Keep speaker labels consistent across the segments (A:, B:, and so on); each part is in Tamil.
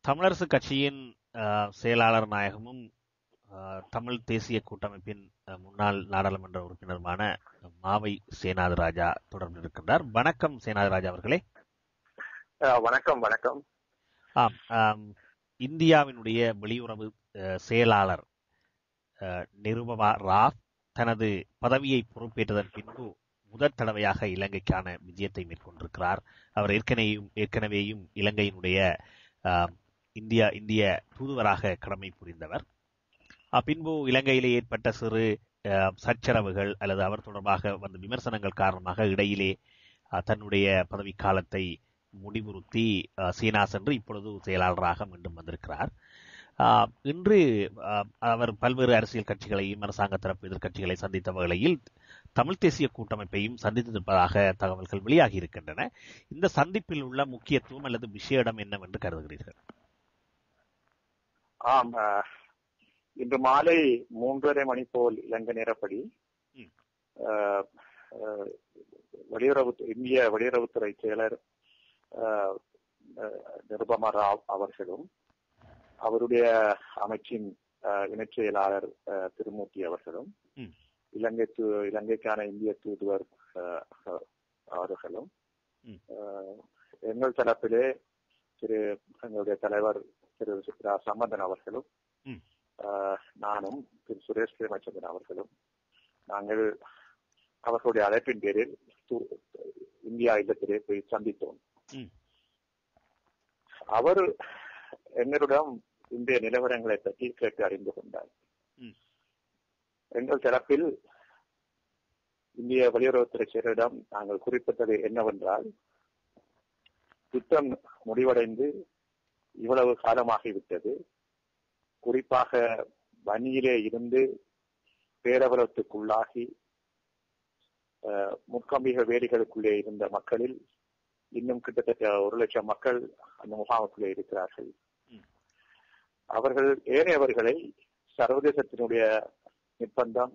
A: தமிழரசு கட்சியின் செயலாளர் நாயகமும் தமிழ் தேசிய கூட்டமைப்பின் முன்னாள் நாடாளுமன்ற உறுப்பினருமான மாவை சேனாதிராஜா தொடர்பில் இருக்கின்றார். வணக்கம் சேனாதிராஜா அவர்களே.
B: வணக்கம். வணக்கம்.
A: இந்தியாவினுடைய வெளியுறவு செயலாளர் நிருபமா ராவ் தனது பதவியை பொறுப்பேற்றதன் பின்பு முதற் தடவையாக இலங்கைக்கான விஜயத்தை மேற்கொண்டிருக்கிறார். அவர் ஏற்கனவேயும் இலங்கையினுடைய இந்திய தூதுவராக கடமை புரிந்தவர். பின்பு இலங்கையிலே ஏற்பட்ட சிறு சச்சரவுகள் அல்லது அவர் தொடர்பாக வந்த விமர்சனங்கள் காரணமாக இடையிலே தன்னுடைய பதவி காலத்தை முடிவுறுத்தி சீனா சென்று இப்பொழுது செயலாளராக மீண்டும் வந்திருக்கிறார். இன்று அவர் பல்வேறு அரசியல் கட்சிகளையும் அரசாங்க தரப்பு எதிர்கட்சிகளை சந்தித்த வகையில் தமிழ் தேசிய கூட்டமைப்பையும் சந்தித்திருப்பதாக தகவல்கள் வெளியாகி இருக்கின்றன. இந்த சந்திப்பில் உள்ள முக்கியத்துவம் அல்லது விஷயம் என்னவென்று கருதுகிறீர்கள்?
B: ஆம், இன்று மாலை 3:30 மணி போல் இலங்கை நேரப்படி இந்திய வெளியுறவுத்துறை செயலர் நிருபமா ராவ் அவர்களும் அவருடைய அமைச்சின் இணைச் செயலாளர் திருமூர்த்தி அவர்களும் இலங்கைக்கான இந்திய தூதுவர் அவர்களும் எங்கள் தரப்பிலே எங்களுடைய தலைவர் திரு சம்பந்தன் அவர்களும் நானும் திரு சுரேஷ் பிரேமச்சந்திரன் அவர்களும் நாங்கள் அவர்களுடைய அழைப்பின் பேரில் இந்தியா இல்லத்திலே போய் சந்தித்தோம். அவர் எங்களிடம் இந்திய நிலவரங்களை பற்றி கேட்டு அறிந்து கொண்டார். எங்கள் தரப்பில் இந்திய வெளியுறவுத்துறை செயலரிடம் நாங்கள் குறிப்பிட்டது என்னவென்றால், யுத்தம் முடிவடைந்து இவ்வளவு காலமாகிவிட்டது. குறிப்பாக வன்னியிலே இருந்து பேரவலத்துக்குள்ளாகி முற்கம்பிக வேலிகளுக்குள்ளே இருந்த மக்களில் இன்னும் கிட்டத்தட்ட 1,00,000 மக்கள் அந்த முகாமுக்குள்ளே இருக்கிறார்கள். அவர்கள் ஏனையவர்களை சர்வதேசத்தினுடைய நிர்பந்தம்,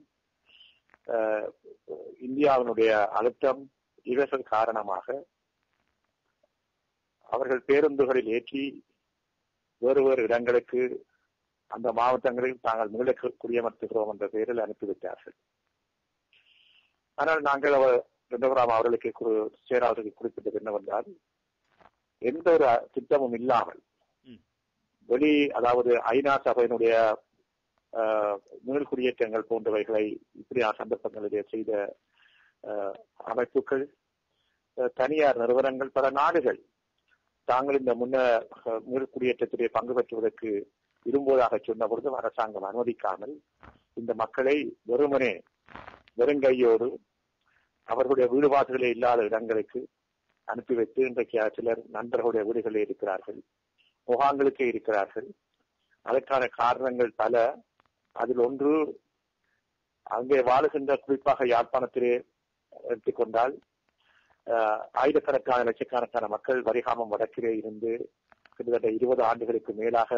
B: இந்தியாவினுடைய அழுத்தம் இவர்கள் காரணமாக அவர்கள் பேருந்துகளில் ஏற்றி வேறு வேறு இடங்களுக்கு அந்த மாவட்டங்களில் தாங்கள் மீள குடியமர்த்துகிறோம் என்ற பெயரில் அனுப்பிவிட்டார்கள். ஆனால் நாங்கள் அவர்களுக்கு செயலாளருக்கு குறிப்பிட்டது என்னவென்றால், எந்த ஒரு திட்டமும் இல்லாமல் அதாவது ஐநா சபையினுடைய மீள்குடியேற்றங்கள் போன்றவைகளை இப்படியான சந்தர்ப்பங்களிலே செய்த அமைப்புகள், தனியார் நிறுவனங்கள், பல நாடுகள் தாங்கள் இந்த மீள்குடியேற்றத்திலே பங்கு பெற்றுவதற்கு விரும்புவதாக சொன்ன பொழுது அரசாங்கம் அனுமதிக்காமல் இந்த மக்களை வெறுங்கையோடு அவர்களுடைய வீடுபாடுகளே இல்லாத இடங்களுக்கு அனுப்பி வைத்து இன்றைக்கு சிலர் நண்பர்களுடைய வீடுகளில் இருக்கிறார்கள், முகாம்களுக்கே இருக்கிறார்கள். அதற்கான காரணங்கள் பல. அதில் ஒன்று, அங்கே வாழுகின்ற குறிப்பாக யாழ்ப்பாணத்திலே எடுத்துக்கொண்டால் ஆயிரக்கணக்கான லட்சக்கணக்கான மக்கள் வரிகாமம் வடக்கிலே இருந்து கிட்டத்தட்ட 20 ஆண்டுகளுக்கு மேலாக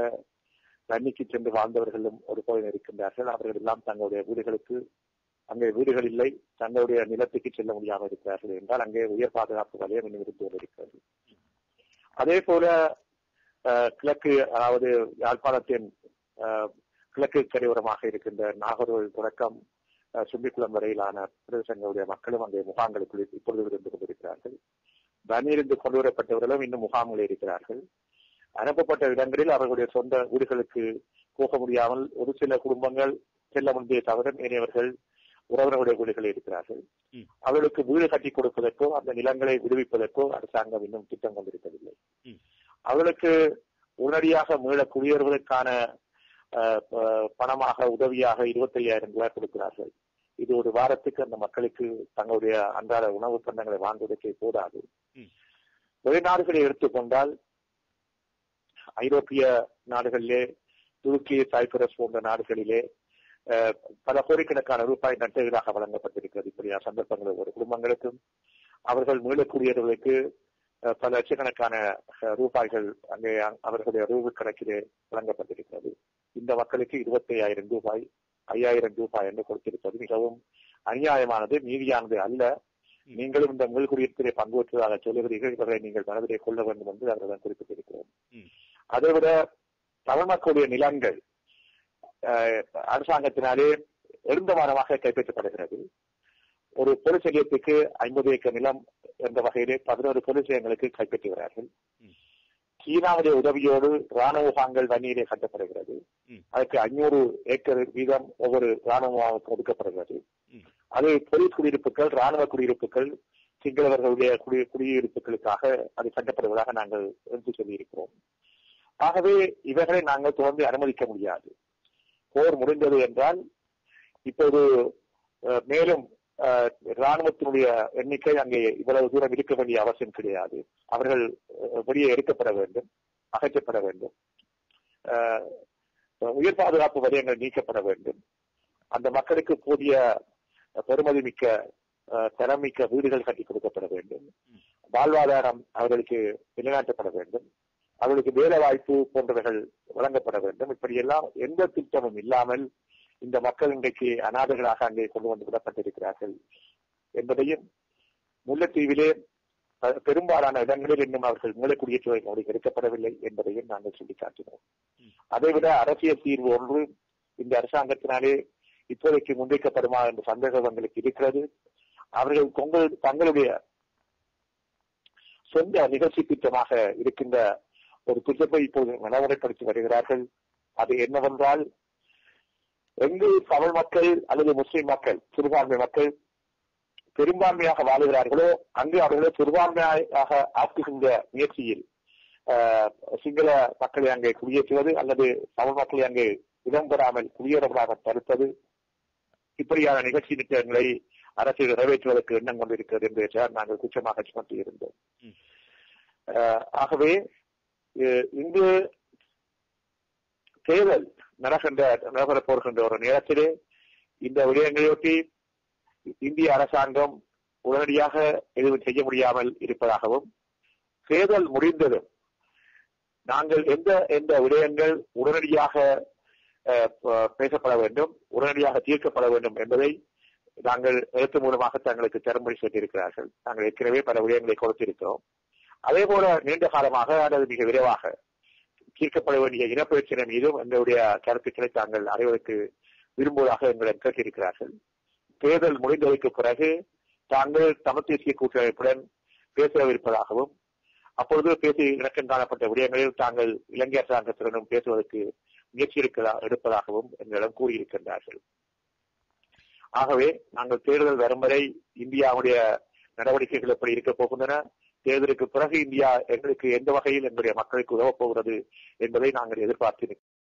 B: தண்ணிக்கு சென்று வாழ்ந்தவர்களும் ஒரு பகுதியில் இருக்கின்றார்கள். அவர்கள் எல்லாம் தங்களுடைய வீடுகளுக்கு, அங்கே வீடுகள் இல்லை, தங்களுடைய நிலத்துக்கு செல்ல முடியாமல் இருக்கிறார்கள் என்றால் அங்கே உயர் பாதுகாப்பு வலயம் இன்னும் இருந்து கொண்டிருக்கிறது. அதே போல கிழக்கு, அதாவது யாழ்ப்பாணத்தின் கிழக்கு கரையோரமாக இருக்கின்ற நாகர்கோவில் தொடக்கம் சுண்டிக்குளம் வரையிலான பிரதேசங்களுடைய மக்களும் அங்கே முகாம்களுக்குள் இப்பொழுது இருந்து கொண்டிருக்கிறார்கள். தண்ணீரிலிருந்து கொண்டு வரப்பட்டவர்களும் இன்னும் முகாம்களில் இருக்கிறார்கள். அனுப்பப்பட்ட இடங்களில் அவர்களுடைய சொந்த வீடுகளுக்கு போக முடியாமல் ஒரு சில குடும்பங்கள் செல்ல முடிந்தே தவிர ஏனையவர்கள் உறவினர்களுடைய வீடுகளில் இருக்கிறார்கள். அவர்களுக்கு வீடு கட்டி கொடுப்பதற்கோ அந்த நிலங்களை விடுவிப்பதற்கோ அரசாங்கம் இன்னும் திட்டம் கொண்டிருக்கவில்லை. அவர்களுக்கு உடனடியாக மீள குடியேறுவதற்கான பணமாக உதவியாக 25,000 ரூபாய் கொடுக்கிறார்கள். இது ஒரு வாரத்துக்கு அந்த மக்களுக்கு தங்களுடைய அன்றாட உணவு பண்டங்களை வாங்குவதற்கே போதாது. வெளிநாடுகளை எடுத்துக்கொண்டால் ஐரோப்பிய நாடுகளிலே, துருக்கி, சைப்ரஸ் போன்ற நாடுகளிலே பல கோடிக்கணக்கான ரூபாய் நட்டீடாக வழங்கப்பட்டிருக்கிறது. இப்படியா சந்தர்ப்பங்கள் ஒரு குடும்பங்களுக்கும் அவர்கள் மீளக்கூடியவர்களுக்கு பல லட்சக்கணக்கான ரூபாய்கள் அங்கே அவர்களுடைய ரூபு கணக்கிலே வழங்கப்பட்டிருக்கிறது. இந்த மக்களுக்கு 25,000 ரூபாய், 5,000 ரூபாய் என்று கொடுத்திருப்பது மிகவும் அநியாயமானது, நீதியானது அல்ல. நீங்களும் இந்த மீள்குடியேற்றத்திலே பங்குபற்றுவதாக சொல்லுகிறீர்கள், இவர்களை நீங்கள் மனதிலே கொள்ள வேண்டும் என்று அவர்களிடம் குறிப்பிட்டிருக்கிறோம். அதைவிட தமிழ் மக்களுடைய நிலங்கள் அரசாங்கத்தினாலே எழுந்தமானமாக கைப்பற்றப்படுகிறது. ஒரு பொலிஸ் நிலையத்துக்கு 50 ஏக்கர் நிலம் என்ற வகையிலே 11 பொலிஸ் நிலையங்களுக்கு கைப்பற்றுகிறார்கள். சீனாவுடைய உதவியோடு ராணுவ முகாம்கள் வன்னியிலே கட்டப்படுகிறது. அதற்கு 500 ஏக்கர் வீதம் ஒவ்வொரு ராணுவ முகாமுக்கு ஒதுக்கப்படுகிறது. அது பொலிஸ் குடியிருப்புகள், ராணுவ குடியிருப்புகள், சிங்களவர்களுடைய குடியிருப்புகளுக்காக அது கட்டப்படுவதாக நாங்கள் எடுத்து சொல்லியிருக்கிறோம். ஆகவே இவர்களை நாங்கள் தொடர்ந்து அனுமதிக்க முடியாது. போர் முடிந்தது என்றால் இப்போது மேலும் ராணுவத்தினுடைய எண்ணிக்கை அங்கே இவ்வளவு தூரம் இருக்க வேண்டிய அவசியம் கிடையாது. அவர்கள் வெளியே எடுக்கப்பட வேண்டும், அகற்றப்பட வேண்டும். உயர் பாதுகாப்பு வலயங்கள் நீக்கப்பட வேண்டும். அந்த மக்களுக்கு போதிய பெருமதி மிக்க தரமிக்க வீடுகள் கட்டி கொடுக்கப்பட வேண்டும். வாழ்வாதாரம் அவர்களுக்கு நிலைநாட்டப்பட வேண்டும். அவர்களுக்கு வேலை வாய்ப்பு போன்றவைகள் வழங்கப்பட வேண்டும். இப்படியெல்லாம் எந்த திட்டமும் இல்லாமல் இந்த மக்கள் இன்றைக்கு அநாதைகளாக அங்கே கொண்டு வந்து விடப்பட்டிருக்கிறார்கள் என்பதையும், முல்லைத்தீவிலே பெரும்பாலான இடங்களில் இன்னும் அவர்கள் மூலக்குடியேற்ற எடுக்கப்படவில்லை என்பதையும் நாங்கள் சுட்டிக்காட்டினோம். அதைவிட அரசியல் தீர்வு ஒன்று இந்த அரசாங்கத்தினாலே இப்போதைக்கு முன்வைக்கப்படுமா என்ற சந்தேகம் எங்களுக்கு இருக்கிறது. அவர்கள் தங்களுடைய சொந்த நிகழ்ச்சி திட்டமாக இருக்கின்ற ஒரு திட்டத்தை இப்போது நடைமுறைப்படுத்தி வருகிறார்கள். அது என்னவென்றால், எங்கு தமிழ் மக்கள் அல்லது முஸ்லிம் மக்கள், சிறுபான்மை மக்கள் பெரும்பான்மையாக வாழுகிறார்களோ அங்கு அவர்களை சிறுபான்மையாக ஆக்குகின்ற முயற்சியில் சிங்கள மக்களை அங்கே குடியேற்றுவது அல்லது தமிழ் மக்களை அங்கே இடம்பெறாமல் குடியேறப்படாமல் தடுப்பது, இப்படியான நிகழ்ச்சி திட்டங்களை அரசு நிறைவேற்றுவதற்கு எண்ணம் கொண்டிருக்கிறது என்று நாங்கள் குற்றமாக சுமத்தியிருந்தோம். ஆகவே இங்கு தேர்தல் நடைபெறப் போகின்ற ஒரு நேரத்திலே இந்த விடயங்களையொட்டி இந்திய அரசாங்கம் உடனடியாக எதுவும் செய்ய முடியாமல் இருப்பதாகவும், தேர்தல் முடிந்ததும் நாங்கள் எந்த விடயங்கள் உடனடியாக பேசப்பட வேண்டும், உடனடியாக தீர்க்கப்பட வேண்டும் என்பதை நாங்கள் எழுத்து மூலமாக தங்களுக்கு தரும்படி சொல்லியிருக்கிறார்கள். நாங்கள் ஏற்கனவே பல விடயங்களை கொடுத்திருக்கிறோம். அதே போல நீண்ட காலமாக அல்லது மிக விரைவாக தீர்க்கப்பட வேண்டிய இனப்பிரச்சனை மீதும் எங்களுடைய கருத்துக்களை தாங்கள் அறிவதற்கு விரும்புவதாக எங்களை கேட்டிருக்கிறார்கள். தேர்தல் முடிந்ததற்கு பிறகு தாங்கள் தமிழ் தேசிய கூட்டமைப்புடன் பேசவிருப்பதாகவும், அப்பொழுது பேசி இலக்கம் காணப்பட்ட விடயங்களில் தாங்கள் இலங்கை அரசாங்கத்துடனும் பேசுவதற்கு முயற்சி எடுப்பதாகவும் எங்களிடம் கூறியிருக்கின்றார்கள். ஆகவே நாங்கள் தேர்தல் வரும் வரை இந்தியாவுடைய நடவடிக்கைகள் எப்படி இருக்கப் போகின்றன, தேர்தலுக்கு பிறகு இந்தியா எங்களுக்கு எந்த வகையில் எங்களுடைய மக்களுக்கு உதவப் போகிறது என்பதை நாங்கள் எதிர்பார்த்திருக்கிறோம்.